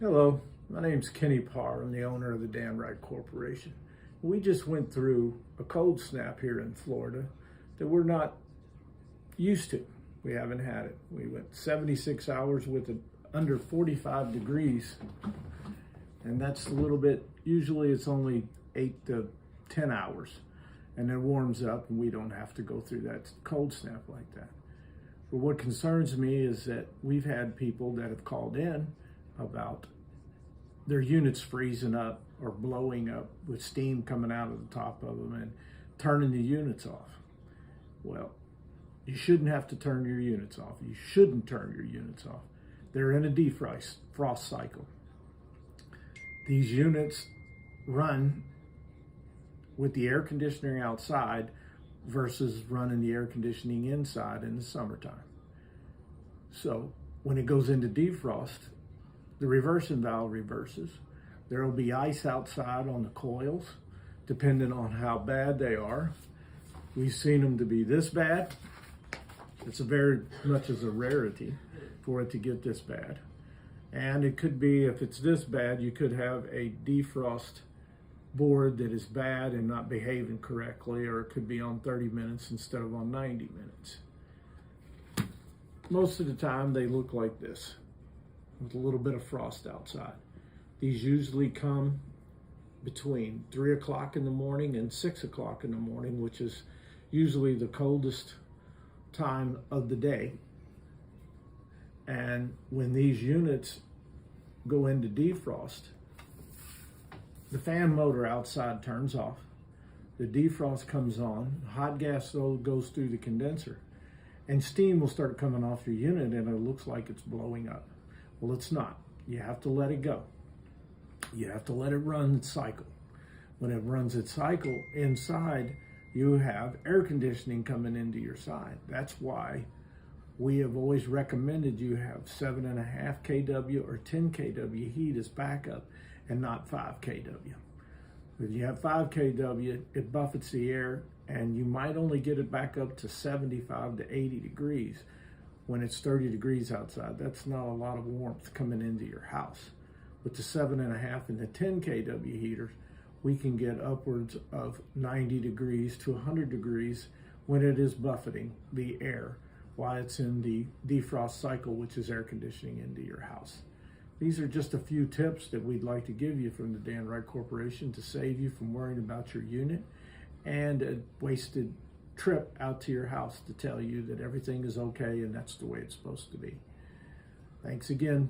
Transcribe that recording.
Hello, my name's Kenny Parr. I'm the owner of the Dan Wright Corporation. We just went through a cold snap here in Florida that we're not used to. We haven't had it. We went 76 hours with it under 45 degrees, and that's a little bit, usually it's only 8 to 10 hours, and it warms up and we don't have to go through that cold snap like that. But what concerns me is that we've had people that have called in about their units freezing up or blowing up with steam coming out of the top of them and turning the units off. Well, you shouldn't have to turn your units off. You shouldn't turn your units off. They're in a defrost cycle. These units run with the air conditioning outside versus running the air conditioning inside in the summertime. So when it goes into defrost, the reversing valve reverses. There will be ice outside on the coils, depending on how bad they are. We've seen them to be this bad. It's a very much as a rarity for it to get this bad. And it could be, if it's this bad, you could have a defrost board that is bad and not behaving correctly, or it could be on 30 minutes instead of on 90 minutes. Most of the time they look like this, with a little bit of frost outside. These usually come between 3 o'clock in the morning and 6 o'clock in the morning, which is usually the coldest time of the day. And when these units go into defrost, the fan motor outside turns off, the defrost comes on, hot gas goes through the condenser, and steam will start coming off your unit and it looks like it's blowing up. Well, it's not. You have to let it go. You have to let it run its cycle. When it runs its cycle inside, you have air conditioning coming into your side. That's why we have always recommended you have 7.5 kW or 10 kW heat as backup and not 5 kW. If you have 5 kW, it buffets the air and you might only get it back up to 75 to 80 degrees. When it's 30 degrees outside, that's not a lot of warmth coming into your house. With the 7.5 and the 10 kW heaters, we can get upwards of 90 degrees to 100 degrees when it is buffeting the air while it's in the defrost cycle, which is air conditioning into your house. These are just a few tips that we'd like to give you from the Dan Wright Corporation to save you from worrying about your unit and a wasted trip out to your house to tell you that everything is okay and that's the way it's supposed to be. Thanks again.